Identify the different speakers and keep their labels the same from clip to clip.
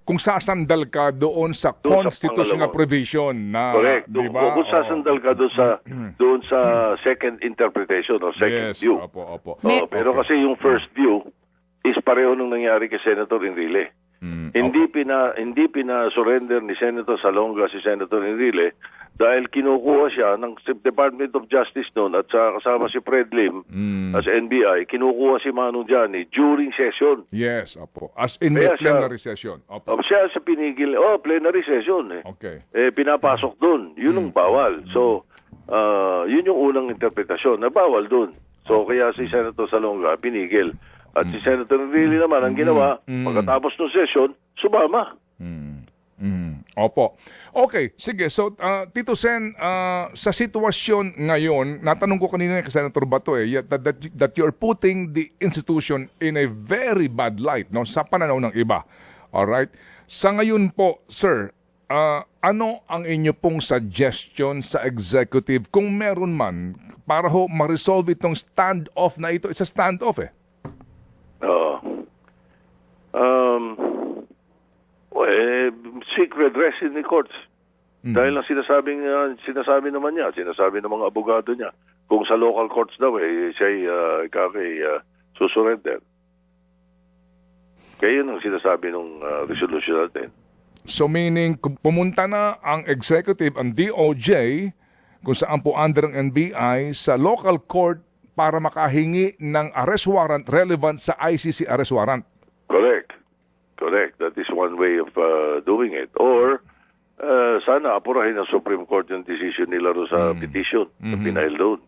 Speaker 1: kung sasandal ka doon sa
Speaker 2: Doon sa
Speaker 1: constitutional
Speaker 2: pangalawa.
Speaker 1: provision na,
Speaker 2: Correct.
Speaker 1: di ba?
Speaker 2: Kung sasandal ka doon sa second interpretation or second
Speaker 1: Yes,
Speaker 2: view.
Speaker 1: opo.
Speaker 2: Pero kasi yung first view is pareho nung nangyari kay Senator Enrile. Hindi pina-surrender ni Senator Salonga si Senator Enrile dahil kinukuha siya ng Department of Justice noon at kasama si Fred Lim as NBI, kinukuha si Manong Johnny during session.
Speaker 1: Yes, opo. As in
Speaker 2: Kaya
Speaker 1: the plenary session. Opo.
Speaker 2: Siya sa pinigil, plenary session eh.
Speaker 1: Okay.
Speaker 2: Pinapasok doon. Yun ang bawal. So, yun yung unang interpretasyon na bawal doon. So, kaya si Senator Salonga pinigil. At si Senator Enrile naman ang ginawa, pagkatapos ng session, sumama.
Speaker 1: Opo. Okay, sige. So, Tito Sen, sa sitwasyon ngayon, natanong ko kanina kay Senator Bato that you're putting the institution in a very bad light, no, sa pananaw ng iba. Alright? Sa ngayon po, sir, ano ang inyo pong suggestion sa executive kung meron man para ho ma-resolve itong standoff na ito? It's a standoff eh.
Speaker 2: Seek redress in the courts. Dahil lang sinasabi naman niya, sinasabi ng mga abogado niya, kung sa local courts daw, siya'y susurrender. Kaya yun ang sinasabi ng resolution natin.
Speaker 1: So meaning, kung pumunta na ang executive, ang DOJ, kung saan po under ng NBI, sa local court para makahingi ng arrest warrant relevant sa ICC arrest warrant. Correct. That is one way of doing it. Or, sana apurahin ng Supreme Court yung decision nila sa petition na pinail doon.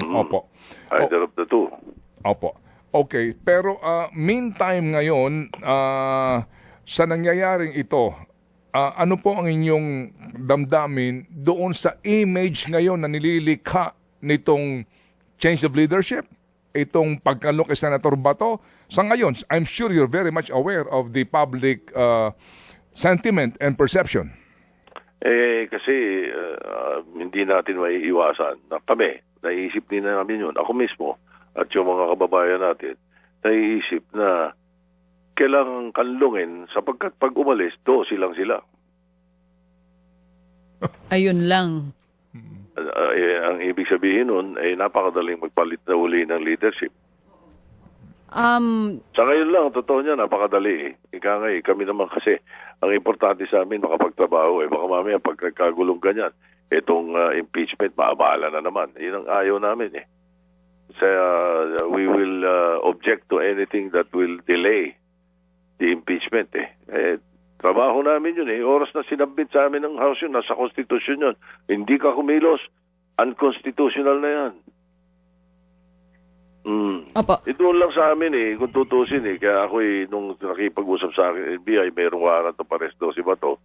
Speaker 1: Opo.
Speaker 2: Either of the two.
Speaker 1: Opo. Okay. Pero meantime ngayon, sa nangyayaring ito, ano po ang inyong damdamin doon sa image ngayon na nililikha nitong change of leadership? Itong pagkalo kay Senator Bato? Sa ngayon, I'm sure you're very much aware of the public sentiment and perception.
Speaker 2: Kasi hindi natin maiiwasan na kami, naiisip din namin yun, ako mismo at yung mga kababayan natin, naiisip na kailangang kanlungin sapagkat pag umalis, silang sila.
Speaker 3: Ayun lang.
Speaker 2: Ang ibig sabihin nun ay napakadaling magpalit na uli ng leadership. Sa ngayon lang, totoo niya, napakadali. Ika nga kami naman kasi, ang importante sa amin, makapagtrabaho. Baka mamaya, pag nagkagulong ganyan, itong impeachment, maabala na naman. Yun ang ayaw namin we will object to anything that will delay the impeachment trabaho namin yun Oras na sinabit sa amin ng House yun, nasa Constitution yun. Hindi ka kumilos, unconstitutional na yan.
Speaker 3: Opo.
Speaker 2: Ito lang sa amin kung tutusin kaya ako nung nakipag-usap sa akin, NBI, mayroong warrant of arrest si Bato.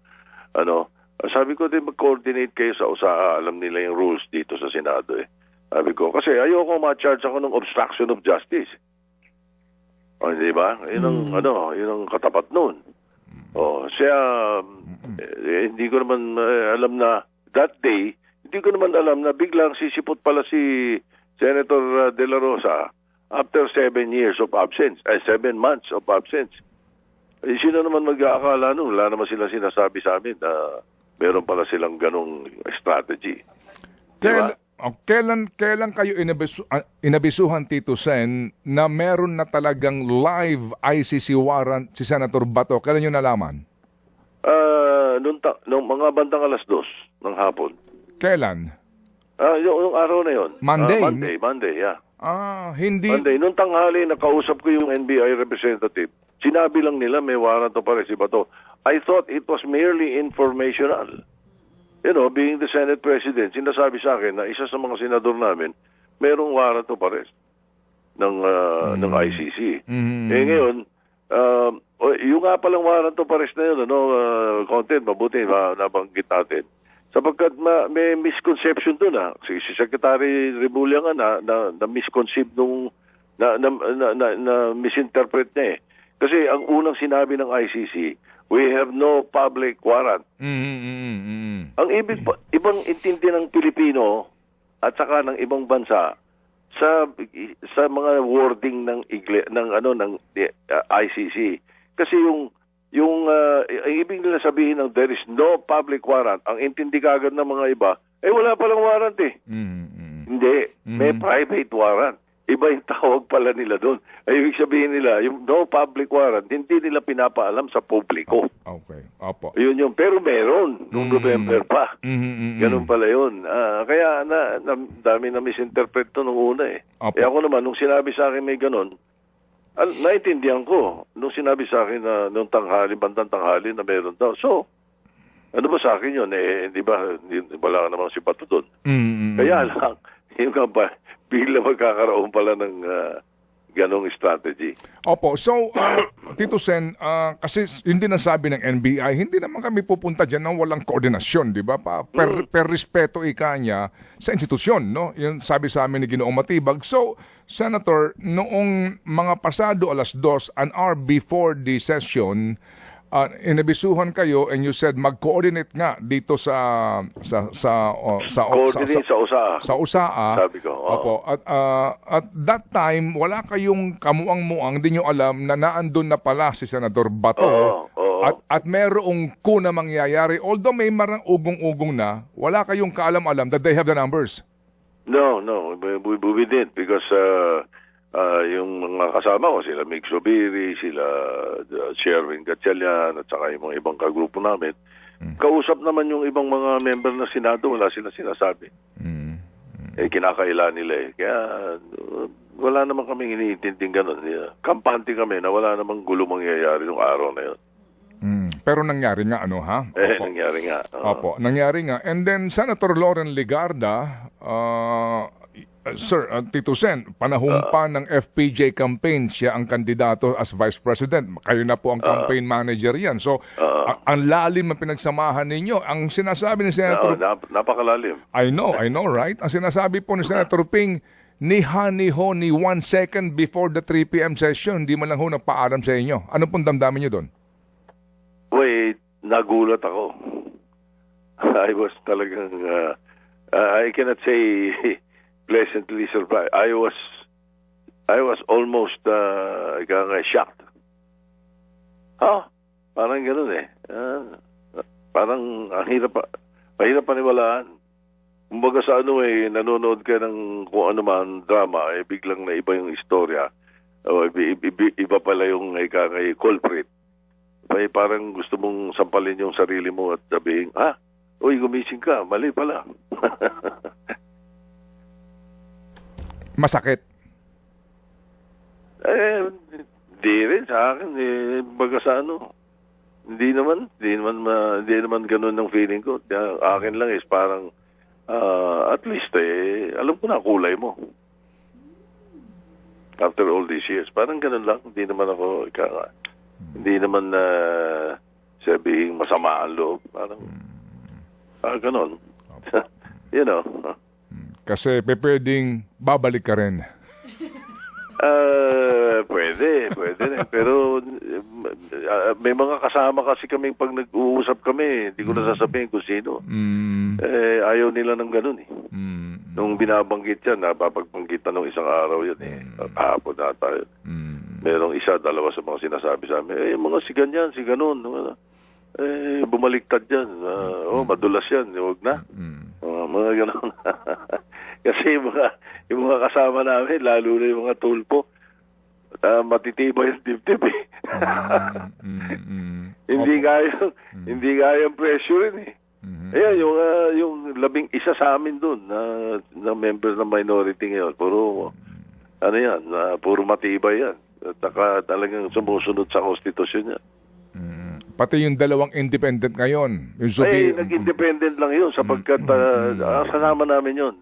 Speaker 2: Sabi ko din mag-coordinate kayo sa USA, alam nila yung rules dito sa Senado Sabi ko, kasi ayoko ma-charge ako ng obstruction of justice. Di ba? Yun ang katapat nun. Hindi ko naman alam na that day, hindi ko naman alam na biglang sisipot pala si Senator De La Rosa after 7 years of absence, 7 months of absence. Sino naman mag-aakala nun? Wala naman sila sinasabi sa amin na meron pala silang ganong strategy.
Speaker 1: Kailan kayo inabisuhan, Tito Sen, na meron na talagang live ICC warrant si Senator Bato? Kailan nyo nalaman?
Speaker 2: Nung mga bandang 2:00 ng hapon.
Speaker 1: Kailan?
Speaker 2: Yung araw na yun.
Speaker 1: Monday?
Speaker 2: Monday, yeah.
Speaker 1: Hindi.
Speaker 2: Monday. Nung tanghali, nakausap ko yung NBI representative. Sinabi lang nila may warrant of arrest si Bato. I thought it was merely informational. Being the Senate President, sinasabi sa akin na isa sa mga senador namin, mayroong warrant of arrest ng ICC. Ngayon, yung nga palang warrant of arrest na yun, content, mabuti, nabanggit natin. Sapagkat may misconception doon Si Secretary Rebulla nga na misconceive na misinterpret niya Kasi ang unang sinabi ng ICC, we have no public warrant. Ang ibang intindi ng Pilipino at saka ng ibang bansa sa mga wording ng ICC. Kasi ang ibig nila sabihin ng there is no public warrant, ang intindi kagad ng mga iba, wala palang warrant eh. Hindi, may private warrant. Iba yung tawag pala nila doon. Ay, ibig sabihin nila, yung no public warrant, hindi nila pinapaalam sa publiko.
Speaker 1: Okay. Opo.
Speaker 2: Yun yung, pero meron, noong November pa. Ganun pala yun. Kaya dami na misinterpret to nung una eh.
Speaker 1: Opo.
Speaker 2: Ako naman, nung sinabi sa akin may ganun, naintindihan ko. Nung sinabi sa akin na nung bandang tanghali na meron daw. So, ano ba sa akin yun? Di ba, wala ka namang si Pato doon. Kaya lang, yung bigla magkakaroon pala ng ganong strategy.
Speaker 1: Opo. So, Tito Sen, kasi hindi nasabi ng NBI, hindi naman kami pupunta dyan ng walang koordinasyon, di ba? Per respeto ika niya sa institusyon, no? Yun sabi sa amin ni Ginoong Matibag. So, Senator, noong mga pasado 2:00, an hour before the session, inabisuhan kayo and you said mag-coordinate nga dito sa
Speaker 2: Coordinate sa USAA.
Speaker 1: sa USAA.
Speaker 2: Sabi ko, oo.
Speaker 1: Opo. At that time, wala kayong kamuang-muang, hindi nyo alam na naandun na pala si Senador Bato.
Speaker 2: Oo.
Speaker 1: At merong coup na mangyayari. Although may marang ugong-ugong na, wala kayong kaalam-alam that they have the numbers.
Speaker 2: No. We did because yung mga kasama ko, sila Mig Zubiri, sila Sherwin Gatchalian, at saka yung mga ibang kagrupo namin. Kausap naman yung ibang mga member ng Senado, wala sila sinasabi. Kinakaila nila eh. Kaya wala naman kaming iniintinding ganun. Kampante kami na wala namang gulo mangyayari yung araw na yun.
Speaker 1: Pero nangyari nga, ano ha? Opo.
Speaker 2: Nangyari nga.
Speaker 1: Opo, nangyari nga. And then, Senator Loren Legarda, Sir, Tito Sen, panahon pa ng FPJ campaign, siya ang kandidato as Vice President. Kayo na po ang campaign manager yan. So, ang lalim ang pinagsamahan ninyo. Ang sinasabi ni Senator...
Speaker 2: Napakalalim.
Speaker 1: I know, right? Ang sinasabi po ni Senator Ping, ni 1 second before the 3 p.m. session, hindi man lang ho nagpaalam sa inyo. Ano pong damdamin niyo doon?
Speaker 2: Wait, nagulat ako. I was talagang... I cannot say... pleasantly surprised. I was almost shocked. Parang gano'n eh. Parang ang mahirap paniwalaan. Kumbaga sa nanonood ka ng kung ano man drama, biglang na iba yung istorya. O iba pala yung culprit. Parang gusto mong sampalin yung sarili mo at sabihin, uy, gumising ka, mali pala.
Speaker 1: Masakit.
Speaker 2: Di rin sa akin. Baga sa hindi naman ganun ang feeling ko. Akin lang is parang, at least, alam ko na kulay mo. After all these years. Parang ganun lang. Hindi naman sabihin masama ang loob. Parang, ganun. You know.
Speaker 1: Kasi pwedeng babalik ka rin.
Speaker 2: Pwede rin. Pero may mga kasama kasi kaming pag nag-uusap kami, hindi ko na sasabihin kung sino. Ayaw nila ng ganun eh. Nung binabanggit yan, napapagbanggit na nung isang araw yun eh. Hapon na tayo. Merong isa, dalawa sa mga sinasabi sa amin, mga si ganyan, si ganun. Bumaliktad yan. Madulas yan. Huwag na. Mga ganun. Kasi yung mga kasama namin, lalo na yung mga tulpo, matitibay yung dibdib eh. Hindi kayang pressurein eh. Ayan, yung 11 sa amin doon na member ng minority ngayon, puro matibay yan. At talagang sumusunod sa konstitusyon yan.
Speaker 1: Pati yung dalawang independent ngayon. Yung
Speaker 2: nag-independent lang yun sapagkat kasama namin yun.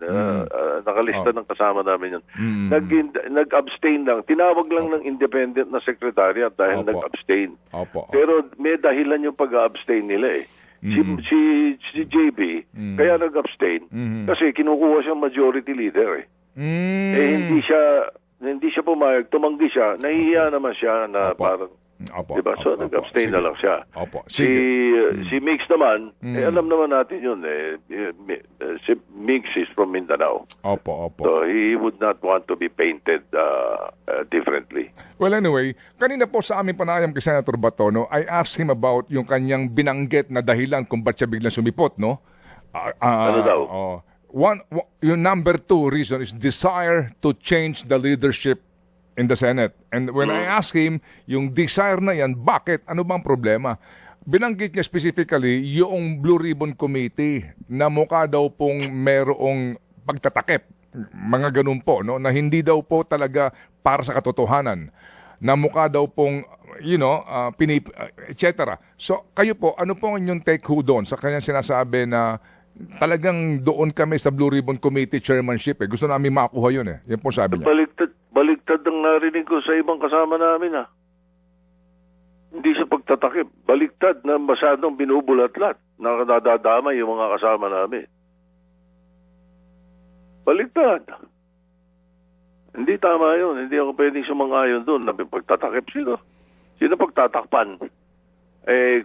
Speaker 2: Nakalista ng kasama namin yun. Nag-abstain lang. Tinawag lang ng independent na secretariat dahil nag-abstain. Pero may dahilan yung pag-abstain nila eh. Si JB, kaya nag-abstain kasi kinukuha siyang majority leader eh. Hindi siya pumayag, tumanggi siya, nahihiya naman siya na parang
Speaker 1: Opo.
Speaker 2: Diba? So,
Speaker 1: Opo.
Speaker 2: nag-abstain
Speaker 1: Sige.
Speaker 2: na lang siya.
Speaker 1: Opo.
Speaker 2: Si
Speaker 1: Sige.
Speaker 2: si Mix naman, alam naman natin yun. Si Mix is from Mindanao.
Speaker 1: Opo.
Speaker 2: So, he would not want to be painted differently.
Speaker 1: Well, anyway, kanina po sa aming panayam kay Senator Bato, no, I asked him about yung kanyang binanggit na dahilan kung ba't siya biglang sumipot, no?
Speaker 2: Ano daw?
Speaker 1: Yung number 2 reason is desire to change the leadership in the Senate. And when I asked him, yung desire na yan, bakit? Ano bang problema? Binanggit niya specifically yung Blue Ribbon Committee na mukha daw pong merong pagtatakip. Mga ganun po, no? Na hindi daw po talaga para sa katotohanan. Na mukha daw pong, etc. So, kayo po, ano po ang inyong take ho doon sa kanyang sinasabi na talagang doon kami sa Blue Ribbon Committee chairmanship. Gusto namin makuha yun. Yan po sabi niya.
Speaker 2: Baliktad ang narinig ko sa ibang kasama namin. Hindi sa pagtatakip. Baliktad na masyadong binubulat-lat. Nakadadama yung mga kasama namin. Baliktad. Hindi tama yun. Hindi ako pwedeng sumangayon doon na pagtatakip sila. Sino pagtatakpan?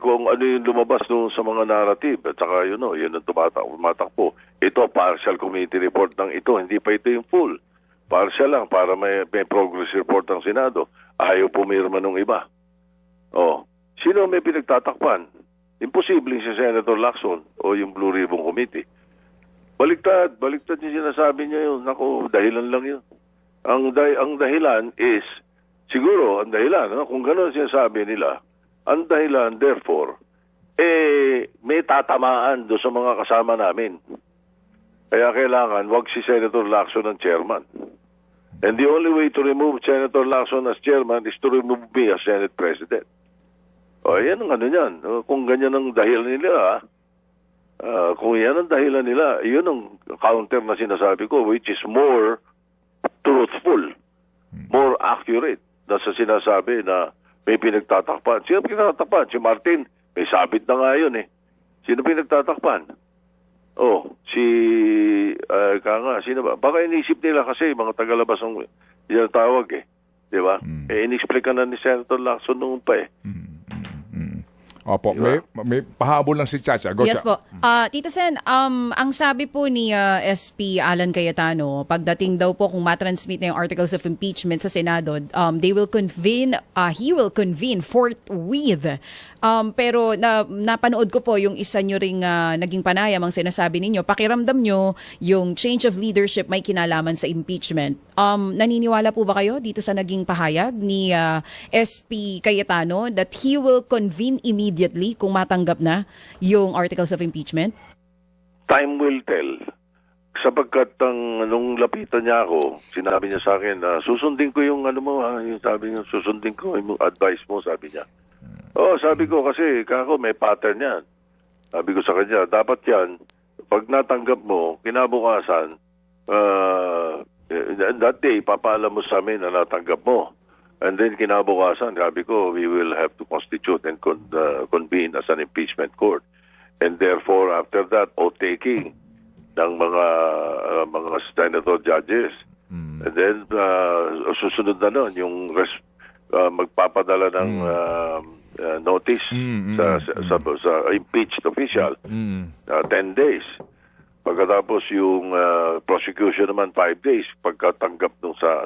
Speaker 2: Kung ano yung lumabas doon sa mga narrative at saka yun ang tumatakbo. Ito, partial committee report ng ito. Hindi pa ito yung full. Partial lang para may progress report ng Senado. Ayaw pumirma ng iba. Sino may pinagtatakpan? Imposibleng si Senator Lacson o yung Blue Ribbon Committee. Baliktad yung sinasabi niya yun. Naku, dahilan lang yun. Ang dahilan is, siguro, ang dahilan, kung gano'n sinasabi nila, ang dahilan, therefore, may tatamaan doon sa mga kasama namin. Kaya kailangan, wag si Senator Lacson ang chairman. And the only way to remove Senator Lacson as chairman is to remove me as Senate President. Yan ang ano yan. Kung ganyan ang dahilan nila, kung yan ang dahilan nila, yun ang counter na sinasabi ko, which is more truthful, more accurate na sa sinasabi na may pinagtatakpan. Sino pinagtatakpan? Si Martin, may sabit na nga yun eh. Sino pinagtatakpan? Sino ba? Baka inisip nila kasi mga tagalabas ang tawag eh. Di ba? Inexplica na ni Senator Lacson noon pa eh.
Speaker 1: Opo,
Speaker 2: Diba?
Speaker 1: may pahabol lang si Chacha. Go,
Speaker 3: Yes
Speaker 1: Cha.
Speaker 3: po. Tita Sen, ang sabi po ni SP Alan Cayetano, pagdating daw po kung matransmit na yung articles of impeachment sa Senado, he will convene forthwith. Pero napanood ko po yung isa nyo ring naging panayam ang sinasabi ninyo, pakiramdam nyo yung change of leadership may kinalaman sa impeachment. Naniniwala po ba kayo dito sa naging pahayag ni SP Cayetano that he will convene immediately kung matanggap na yung articles of impeachment?
Speaker 2: Time will tell. Sapagkat nung lapitan niya ako, sinabi niya sa akin na susundin ko yung yung sabi niya, susundin ko yung advice mo, sabi niya. Sabi ko kasi may pattern yan. Sabi ko sa kanya, dapat yan, pag natanggap mo, kinabukasan, that day, papaalam mo sa amin na natanggap mo. And then kinabukasan, sabi ko, we will have to constitute and convene as an impeachment court. And therefore, after that, taking ng mga senator judges. And then, susunod na nun, yung magpapadala ng notice sa impeached official, 10 days. Pagkatapos yung prosecution naman 5 days pagkatanggap nung sa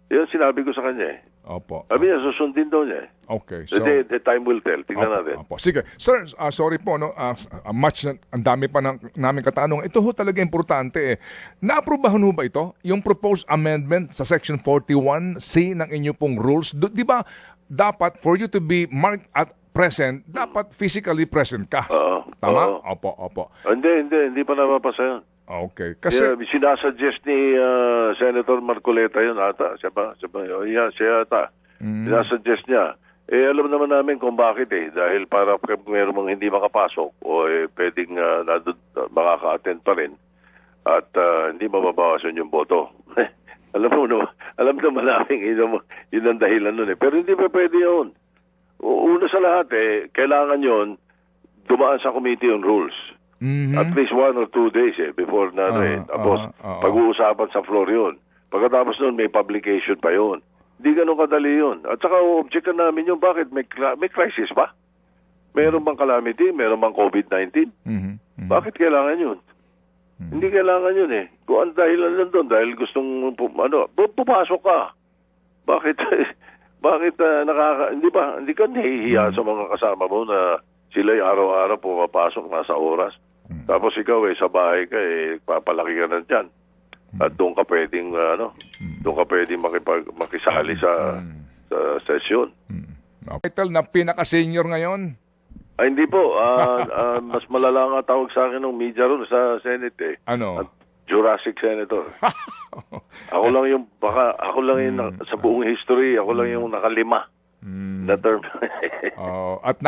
Speaker 2: Yan sinabi ko sa kanya eh.
Speaker 1: Opo.
Speaker 2: Sabi niya, susundin daw niya eh.
Speaker 1: Okay.
Speaker 2: The time will tell. Tingnan natin.
Speaker 1: Opo. Sige. Sir, sorry po, ang dami pa namin katanong. Ito ho talaga importante eh. Naaprubahan ho ba ito? Yung proposed amendment sa Section 41C ng inyo pong rules? Di ba dapat for you to be marked at present, dapat physically present ka? Tama? Opo.
Speaker 2: Hindi pa napapasa yun.
Speaker 1: Okay. Kasi
Speaker 2: sinasuggest ni Senator Marcoleta yun ata. Siya ata. Sinasuggest niya. Alam naman namin kung bakit eh. Dahil para mayroong mga hindi makapasok o pwedeng makaka-attend pa rin. At hindi mababawasan yung boto. Alam naman namin yun ang dahilan nun eh. Pero hindi pa pwede yun. Una sa lahat kailangan yun dumaan sa Committee on Rules. At least 1 or 2 days before na tapos pag-uusapan sa floor yun. Pagkatapos nun may publication pa yun. Hindi ganun kadali yun. At saka objectan namin yung bakit may crisis ba? Meron bang calamity? Meron bang COVID-19? Bakit kailangan yun? Hindi kailangan yun eh. Kung ang dahilan lang doon, dahil gustong, pupasok ka. Bakit, hindi ka nahihiya sa mga kasama mo na sila'y araw-araw pumapasok, nasa oras. Tapos ikaw sa bahay ka papalaki ka na dyan. At doon ka pwedeng, doon ka pwedeng makisali sa sesyon.
Speaker 1: Title na pinaka-senior ngayon.
Speaker 2: Ay, hindi po. Mas malala nga tawag sa akin ng media ron sa Senate eh.
Speaker 1: Ano?
Speaker 2: Jurassic Senator. Ako lang yung sa buong history, ako lang yung nakalima na term.
Speaker 1: At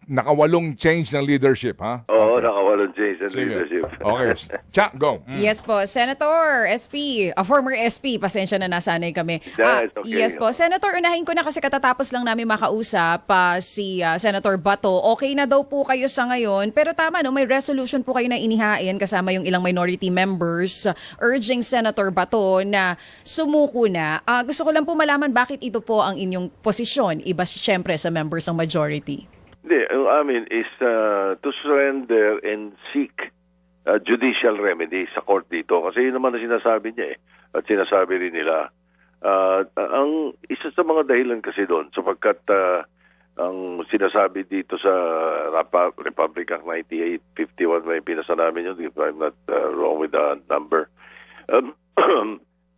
Speaker 1: nakawalong change ng leadership, ha?
Speaker 2: Oo, nakawalong change ng
Speaker 1: Sige.
Speaker 2: leadership.
Speaker 1: Okay. Cha, go.
Speaker 3: Yes po, Senator, SP, former SP, pasensya na nasanay kami.
Speaker 2: That's okay.
Speaker 3: Yes po, Senator, unahin ko na kasi katatapos lang namin makausap si Senator Bato. Okay na daw po kayo sa ngayon, pero tama no, may resolution po kayo na inihain kasama yung ilang minority members urging Senator Bato na sumuko na. Gusto ko lang po malaman bakit ito po ang inyong posisyon, iba siyempre sa members ng majority.
Speaker 2: Hindi, ang amin is to surrender and seek judicial remedy sa court dito. Kasi yun naman na sinasabi niya at sinasabi rin nila. Ang isa sa mga dahilan kasi doon, sapagkat ang sinasabi dito sa Republic Act 9851, may pinasa namin yun, if I'm not wrong with the number.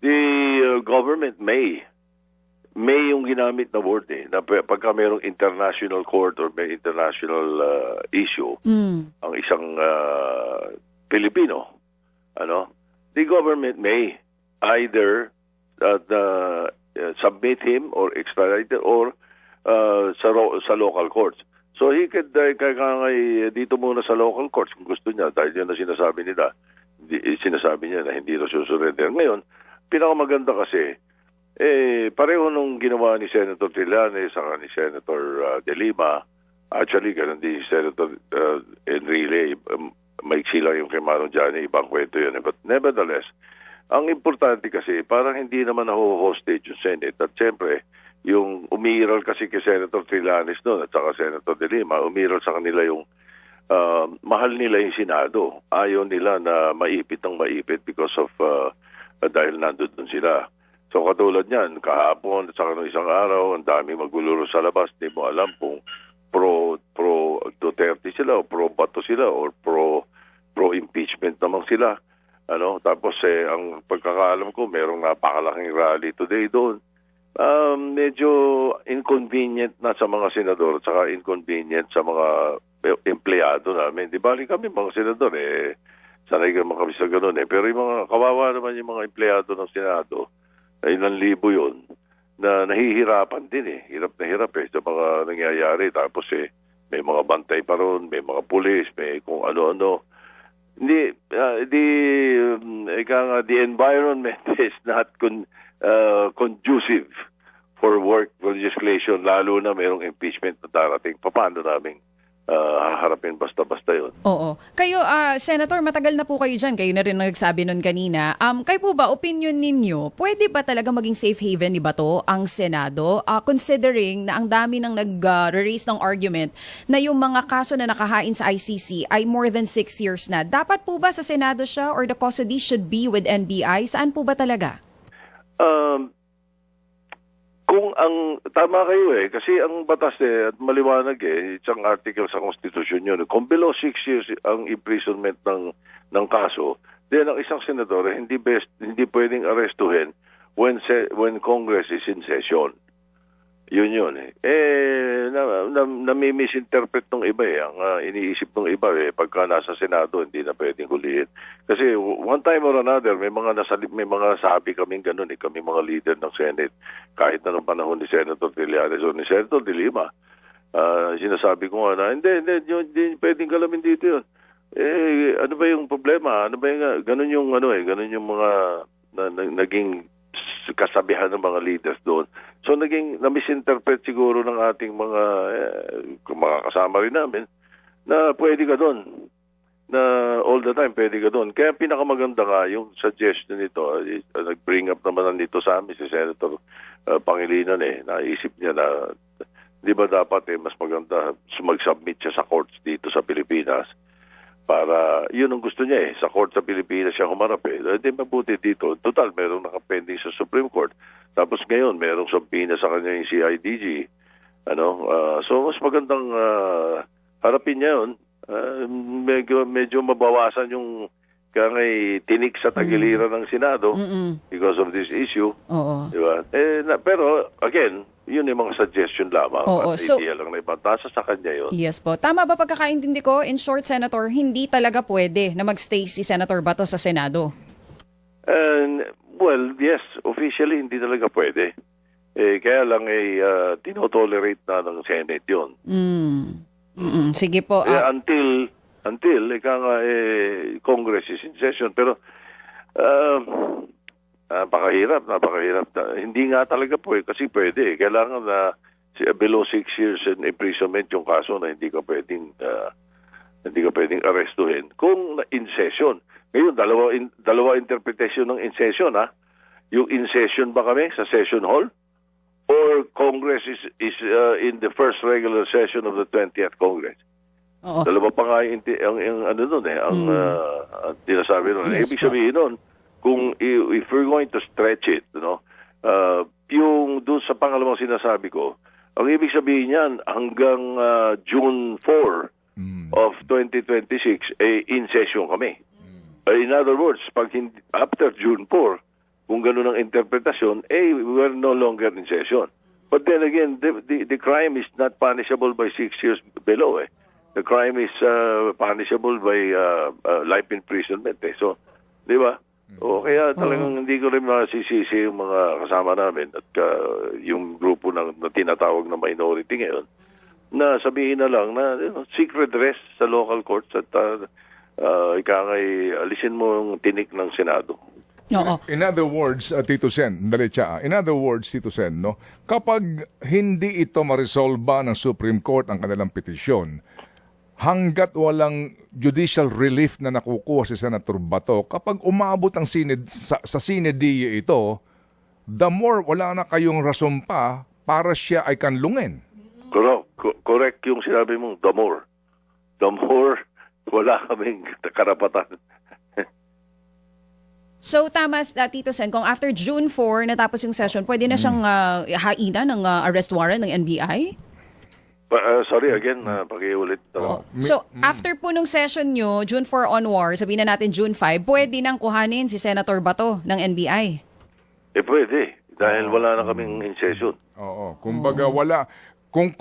Speaker 2: The government may yung ginamit na word na pagka mayroong international court or may international issue ang isang Pilipino, the government may either submit him or extradite or sa local courts. So he could dito muna sa local courts kung gusto niya, dahil yun na sinasabi niya na hindi na susurrender. Ngayon, pinakamaganda kasi pareho nung ginawa ni Senator Trillanes saka ni Senator De Lima. Actually, ganun din si Senator Enrile. Maiksi lang yung kay Manong Johnny, ibang kwento yun. But nevertheless, ang importante kasi, parang hindi naman hostage yung Senate. At siyempre, yung umiiral kasi kay Senator Trillanes noon at saka Senator De Lima, umiiral sa kanila yung mahal nila yung Senado. Ayaw nila na maipit because of dahil nandun sila. So katulad niyan, kahapon at saka ng isang araw, ang daming magluluro sa labas. Hindi mo alam kung pro Duterte sila o pro Bato sila or pro impeachment naman sila. Tapos ang pagkakaalam ko, merong napakalaking rally today doon. Medyo inconvenient na sa mga senador at saka inconvenient sa mga empleyado namin. Di bali kami mga senador sanay kami sa ganun Pero yung mga kawawa naman yung mga empleyado ng Senado, ilang libo yun, na nahihirapan din Hirap na hirap sa mga nangyayari. Tapos may mga bantay pa ron, may mga pulis, may kung ano-ano. Hindi, the environment is not conducive for work legislation, lalo na mayroong impeachment na darating. Paano namin haharapin basta-basta yun?
Speaker 3: Oo. Kayo, Senator, matagal na po kayo dyan. Kayo na rin nagsabi nun kanina. Kayo po ba, opinion ninyo, pwede ba talaga maging safe haven ni Bato ang Senado? Considering na ang dami nang nag-raise ng argument na yung mga kaso na nakahain sa ICC ay more than 6 years na. Dapat po ba sa Senado siya or the custody should be with NBI? Saan po ba talaga?
Speaker 2: Kung tama kayo kasi ang batas at maliwanag isang article sa Constitution yun. Kung below 6 years ang imprisonment ng kaso, then ang isang senador hindi pwedeng arrestuhin when Congress is in session. Yun. Nami-misinterpret ng iba ang iniisip ng iba pagka nasa Senado hindi na pwedeng hulihin. Kasi one time or another may mga sabi kaming ganun kami mga leader ng Senate kahit na nung panahon ni Senator Trillanes o ni Senator De Lima. Sinasabi ko nga na hindi pwedeng galamin dito yun. Ano ba yung problema? Ano ba yung ganun yung mga naging kasabihan ng mga leaders doon. So na-misinterpret siguro ng ating mga kasama rin namin na pwede ka doon na all the time pwede ka doon. Kaya pinakamaganda nga yung suggestion nito, nag-bring up naman nito sa amin si Senator Pangilinan naisip niya na di ba dapat mas maganda mag-submit siya sa courts dito sa Pilipinas para yun ang gusto niya sa court sa Pilipinas siya humarap Di mabuti dito. Total, merong nakapending sa Supreme Court. Tapos ngayon, merong subpoena sa kanya yung CIDG. So mas magandang harapin niya yun. Medyo mabawasan yung tinik sa tagiliran ng Senado because of this issue.
Speaker 3: Oo.
Speaker 2: Diba? Pero again, yun yung mga suggestion lamang.
Speaker 3: Oo,
Speaker 2: At
Speaker 3: so-
Speaker 2: idea lang na ipatasa sa kanya yun.
Speaker 3: Yes po. Tama ba pagkakaintindi ko? In short, Senator, hindi talaga pwede na magstay si Senator Bato sa Senado?
Speaker 2: Well, yes, officially hindi talaga pwede. Kaya lang tinotolerate na ng Senate yun.
Speaker 3: Sige po.
Speaker 2: Until ika nga Congress is in session. Pero napakahirap. Hindi nga talaga po kasi pwede. Kailangan na below 6 years in imprisonment yung kaso na hindi ka pwedeng arrestuhin kung in session. Ngayon, dalawa interpretation ng in session Yung in session ba kami sa session hall? Or Congress is in the first regular session of the 20th Congress.
Speaker 3: Oo.
Speaker 2: Dalawa pa nga ang sinasabi nun.
Speaker 3: Yes,
Speaker 2: Ibig sabihin nun, kung if we're going to stretch it, yung doon sa pangalawang sinasabi ko, ang ibig sabihin niyan hanggang June 4 of 2026 in session kami. In other words, after June 4, kung gano'n ang interpretasyon, we're no longer in session. But then again, the crime is not punishable by 6 years below. The crime is punishable by life imprisonment. So, di ba? Kaya talagang hindi ko rin masisisi yung mga kasama namin at yung grupo na tinatawag na minority ngayon na sabihin na lang na secret arrest sa local courts at alisin mo yung tinik ng Senado.
Speaker 3: Oo.
Speaker 1: In other words, Tito Sen, kapag hindi ito maresolba ng Supreme Court ang kanilang petisyon, hanggat walang judicial relief na nakukuha si Senator Bato, kapag umabot ang sa Sinedie ito, the more wala na kayong rason pa para siya ay kanlungin.
Speaker 2: Correct yung sinabi mong the more. The more wala kaming karapatan.
Speaker 3: So, tama, Tito Sen, kung after June 4 natapos yung session, pwede na siyang hainan ng arrest warrant ng NBI?
Speaker 2: Sorry again, pakiulit.
Speaker 3: So, after po nung session nyo, June 4 onward, sabihin na natin June 5, pwede nang kuhanin si Senator Bato ng NBI?
Speaker 2: Pwede. Dahil wala na kaming in session.
Speaker 1: Oo. Kumbaga wala. Kung